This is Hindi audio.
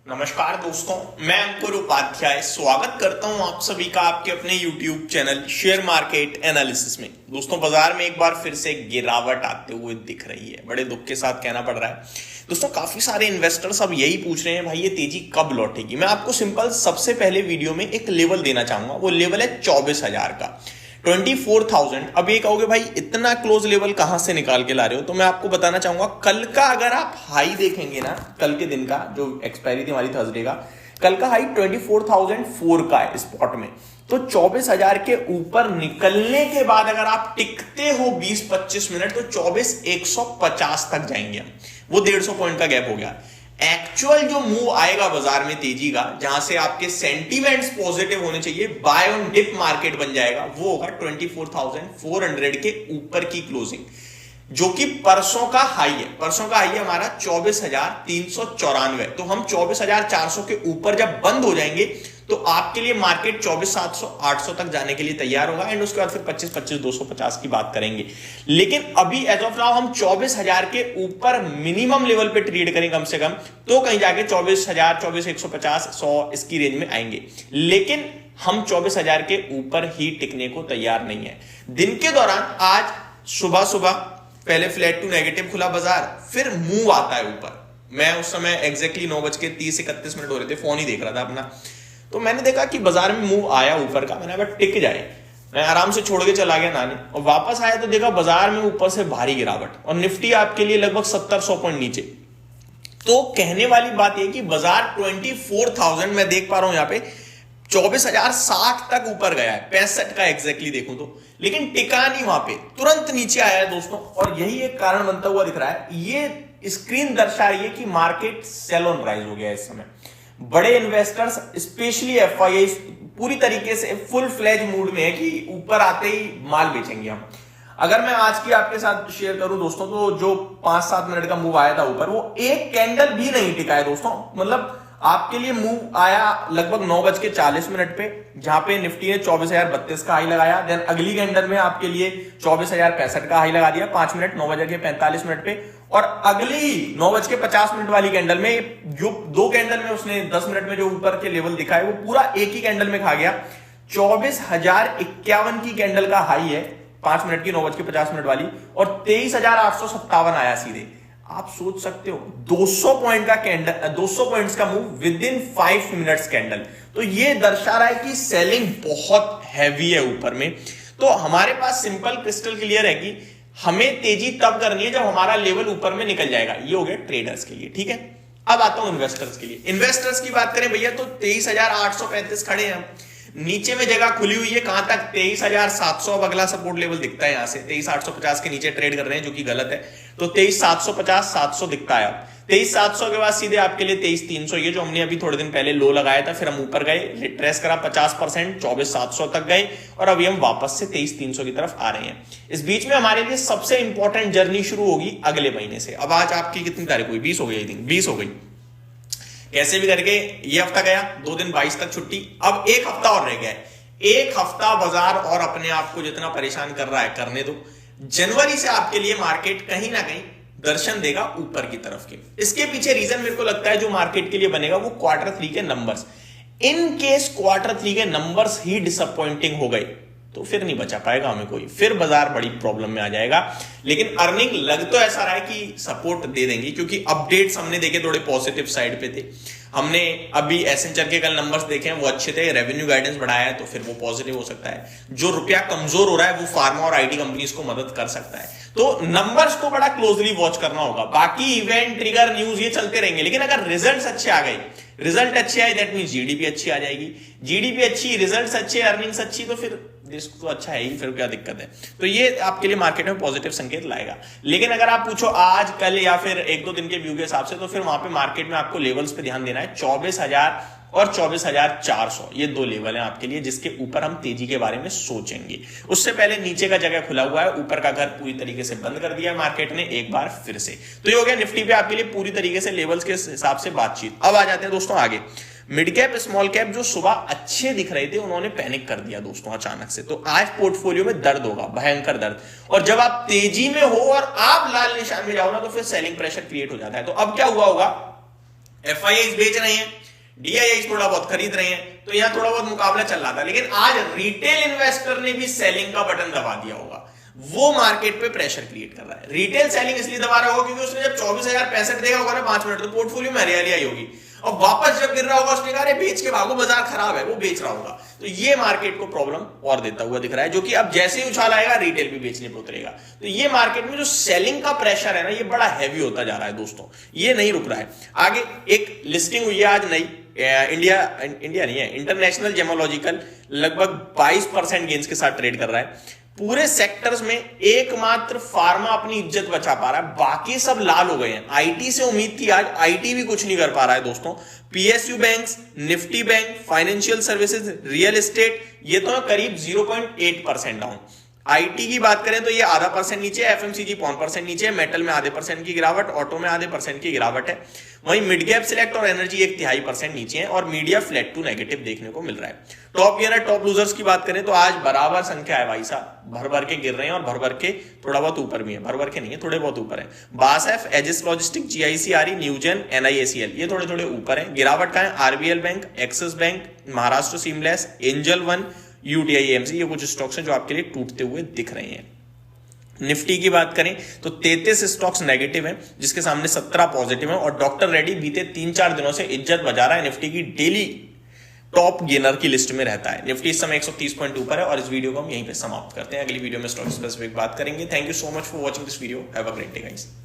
नमस्कार दोस्तों, मैं अंकुर उपाध्याय स्वागत करता हूं आप सभी का आपके अपने YouTube channel share market analysis में। दोस्तों, बाजार में एक बार फिर से गिरावट आते हुए दिख रही है, बड़े दुख के साथ कहना पड़ रहा है। दोस्तों, काफी सारे इन्वेस्टर्स अब यही पूछ रहे हैं, भाई ये तेजी कब लौटेगी। मैं आपको सिंपल सबसे पहले वीडियो में एक लेवल देना चाहूंगा, वो लेवल है 24,000 का, 24,000। अब ये कहोगे भाई इतना क्लोज लेवल कहां से निकाल के ला रहे हो, तो मैं आपको बताना चाहूंगा कल का अगर आप हाई देखेंगे ना, कल के दिन का जो एक्सपायरी थी हमारी थर्सडे का, कल का हाई 24,004 का है स्पॉट में। तो 24,000 के ऊपर निकलने के बाद अगर आप टिकते हो 20-25 मिनट तो 24,150 तक जाएंगे हम। वो 150 पॉइंट का गैप हो गया। एक्चुअल जो मूव आएगा बाजार में तेजी का, जहां से आपके सेंटीमेंट्स पॉजिटिव होने चाहिए, बाय ऑन डिप मार्केट बन जाएगा, वो होगा 24,400 के ऊपर की क्लोजिंग, जो कि परसों का हाई है। परसों का हाई है हमारा 24,394। तो हम 24,400 के ऊपर जब बंद हो जाएंगे तो आपके लिए मार्केट 24,700 800 तक जाने के लिए तैयार होगा, एंड उसके बाद फिर 25,250 की बात करेंगे। लेकिन अभी एज ऑफ नाउ हम 24,000 के ऊपर मिनिमम लेवल पे ट्रेड करें कम से कम, तो कहीं जाके 24,000 24,150 100 इसकी रेंज में आएंगे। लेकिन हम 24,000 के ऊपर ही टिकने को तैयार नहीं है। दिन के दौरान आज सुबह सुबह पहले फ्लैट टू नेगेटिव खुला बाजार, फिर मूव आता है ऊपर। मैं उस समय एग्जैक्टली 9:30-31 हो रहे थे, फोन ही देख रहा था अपना, तो मैंने देखा कि बाजार में मूव आया ऊपर का। मैंने अगर टिक जाए, मैं आराम से छोड़ के चला गया नानी, और वापस आया तो देखा बाजार में ऊपर से भारी गिरावट, और निफ्टी आपके लिए लगभग 70-100 पॉइंट नीचे। तो कहने वाली बात यह कि बाजार 24,000 मैं देख पा रहा हूं यहां पे 24,060 तक ऊपर गया है, 65 का एग्जैक्टली देखूं तो, लेकिन टिका नहीं, वहां पे तुरंत नीचे आया है दोस्तों। और यही एक कारण बनता हुआ दिख रहा है। ये स्क्रीन दर्शा रही है कि मार्केट सेल ऑन राइज हो गया है इस समय। बड़े इन्वेस्टर्स स्पेशली एफआईआई पूरी तरीके से फुल फ्लेज मूड में है कि ऊपर आते ही माल बेचेंगे हम। अगर मैं आज की आपके साथ शेयर करूं दोस्तों, तो जो 5-7 मिनट का मूव आया था ऊपर, वो एक कैंडल भी नहीं टिका है दोस्तों। मतलब आपके लिए मूव आया लगभग 9:40 पे, जहां पे निफ्टी ने 24,032 का हाई लगाया। देन अगली कैंडल में आपके लिए 24,065 का हाई लगा दिया 5 मिनट 9:45 पे। और अगली 9:50 वाली कैंडल में, जो 2 कैंडल में उसने 10 मिनट में जो ऊपर के लेवल दिखाए, वो पूरा एक ही कैंडल में खा गया। 24,051 की कैंडल का हाई है 5 मिनट की 9:50 वाली, और 23,857 आया सीधे। आप सोच सकते हो 200 पॉइंट का कैंडल, 200 पॉइंट्स का move with in 5 minutes candle. तो ये दर्शा रहा है कि सेलिंग बहुत हैवी है ऊपर में। तो हमारे पास सिंपल क्रिस्टल क्लियर है कि हमें तेजी तब करनी है जब हमारा लेवल ऊपर में निकल जाएगा। ये हो गया ट्रेडर्स के लिए, ठीक है। अब आता हूं इन्वेस्टर्स के लिए। इन्वेस्टर्स की बात करें भैया, तो 23,835 खड़े हैं। नीचे में जगह खुली हुई है कहां तक, 23,700। अब अगला सपोर्ट लेवल दिखता है यहां से 23,850 के नीचे ट्रेड कर रहे हैं, जो कि गलत है। तो 23,750 700 दिखता है। अब 23,700 के बाद सीधे आपके लिए 23,300, ये जो हमने अभी थोड़े दिन पहले लो लगाया था, फिर हम ऊपर गए, रिट्रेस करा 50%, 24,700 तक गए, और अभी हम वापस से 23,300 की तरफ आ रहे हैं। इस बीच में हमारे लिए सबसे इंपॉर्टेंट जर्नी शुरू होगी अगले महीने से। अब आज आपकी कितनी तारीख हुई, 20 हो गई, 20 हो गई। कैसे भी करके ये हफ्ता गया, 2 दिन 22 तक छुट्टी। अब एक हफ्ता और रह गया है। एक हफ्ता बाजार और अपने आप को जितना परेशान कर रहा है करने दो। जनवरी से आपके लिए मार्केट कहीं ना कहीं दर्शन देगा ऊपर की तरफ के। इसके पीछे रीजन मेरे को लगता है जो मार्केट के लिए बनेगा, वो Q3 के नंबर्स। इन केस Q3 के नंबर्स ही डिसअपॉइंटिंग हो गए तो फिर नहीं बचा पाएगा हमें कोई, फिर बाजार बड़ी प्रॉब्लम में आ जाएगा। लेकिन अर्निंग लग तो ऐसा रहा है कि सपोर्ट दे देंगी, क्योंकि अपडेट्स हमने देखे थोड़े पॉजिटिव साइड पे थे। हमने अभी एसेंचर के कल नंबर्स देखे हैं, वो अच्छे थे। रेवेन्यू गाइडेंस बढ़ाया है तो फिर वो पॉजिटिव हो सकता है। जो रुपया कमजोर हो रहा है वो फार्मा और आईटी कंपनीज को मदद कर सकता है। तो नंबर्स को बड़ा क्लोजली वॉच करना होगा। बाकी इवेंट ट्रिगर न्यूज ये चलते रहेंगे, लेकिन अगर रिजल्ट्स अच्छे आ गए, रिजल्ट अच्छे आए, दैट मींस जीडीपी अच्छी आ जाएगी। जीडीपी अच्छी, रिजल्ट्स अच्छे, अर्निंग्स अच्छी, तो फिर देश तो अच्छा है ही, फिर क्या दिक्कत है। तो ये आपके लिए मार्केट में पॉजिटिव संकेत लाएगा। लेकिन अगर आप पूछो आज कल या फिर 1-2 दिन के व्यू के हिसाब से, तो फिर वहां पे मार्केट में आपको लेवल्स पे ध्यान देना है। 24,000 और 24,400, ये 2 लेवल हैं आपके लिए, जिसके ऊपर हम तेजी के बारे में सोचेंगे। उससे पहले नीचे का जगह खुला हुआ है, ऊपर का घर पूरी तरीके से बंद कर दिया मार्केट ने एक बार फिर से। तो ये हो गया निफ्टी पे आपके लिए पूरी तरीके से लेवल्स के हिसाब से बातचीत। अब आ जाते हैं दोस्तों आगे। मिड कैप स्मॉल कैप जो सुबह अच्छे दिख रहे थे, उन्होंने पैनिक कर दिया दोस्तों अचानक से। तो आज पोर्टफोलियो में दर्द होगा, भयंकर दर्द। और जब आप तेजी में हो और आप लाल निशान में जाओ ना, तो फिर सेलिंग प्रेशर क्रिएट हो जाता है। तो अब क्या हुआ होगा, FIIs बेच रहे हैं, DIIs थोड़ा बहुत खरीद रहे हैं, तो यहां थोड़ा बहुत मुकाबला चल रहा था। लेकिन आज रिटेल इन्वेस्टर ने भी सेलिंग का बटन दबा दिया होगा, वो मार्केट पे प्रेशर क्रिएट कर रहा है। रिटेल सेलिंग इसलिए दबा रहा होगा क्योंकि उसने जब 24,065 देखा होगा ना 5 मिनट, तो पोर्टफोलियो में हरियाली आई होगी, और वापस जब गिर रहा होगा उसने कहा अरे बेच के भागो, बाजार खराब है, वो बेच रहा होगा। तो ये मार्केट को प्रॉब्लम और देता हुआ दिख रहा है, जो कि अब जैसे ही उछाल आएगा रिटेल भी बेचने पर उतरेगा। तो ये मार्केट में जो सेलिंग का प्रेशर है ना, ये बड़ा हैवी होता जा रहा है दोस्तों, ये नहीं रुक रहा है। आगे एक लिस्टिंग हुई है आज नई, इंडिया नहीं है, इंटरनेशनल जेमोलॉजिकल लगभग 22% गेंस के साथ ट्रेड कर रहा है। पूरे सेक्टर्स में एकमात्र फार्मा अपनी इज्जत बचा पा रहा है, बाकी सब लाल हो गए हैं। आईटी से उम्मीद थी, आज आईटी भी कुछ नहीं कर पा रहा है दोस्तों। PSU banks, Nifty bank, financial services, real estate, ये तो करीब 0.8% डाउन। आईटी की बात करें तो ये आधा % नीचे है, एफएमसीजी 0.5% नीचे है, मेटल में आधे % की गिरावट, ऑटो में आधे % की गिरावट है। वहीं मिड कैप सिलेक्ट और एनर्जी 1/3% नीचे है, और मीडिया फ्लैट टू नेगेटिव देखने को मिल रहा है। टॉप गेनर टॉप लूजर्स की बात करें तो आज बराबर संख्या है भाई साहब, भर भर के गिर रहे हैं और भर भर के थोड़ा बहुत ऊपर भी है, भर भर के नहीं है, थोड़े बहुत ऊपर है। बासएफ, edges logistic, GIC Re, Newgen, NIACL, ये थोड़े थोड़े ऊपर है। गिरावट का है RBL bank, axis bank, Maharashtra seamless, angel one, UTI AMC, ये कुछ स्टॉक्स हैं जो आपके लिए टूटते हुए दिख रहे हैं। निफ्टी की बात करें तो 33 स्टॉक्स नेगेटिव हैं, जिसके सामने 17 पॉजिटिव हैं, और डॉक्टर रेड्डी बीते 3-4 दिनों से इज्जत बजा रहा है, निफ्टी की डेली टॉप गेनर की लिस्ट में रहता है। निफ्टी इस समय 130 पॉइंट ऊपर है, और इस वीडियो को हम यहीं पे समाप्त करते हैं। अगली वीडियो में स्टॉक स्पेसिफिक बात करेंगे। Thank you so much for watching this video, have a great day guys.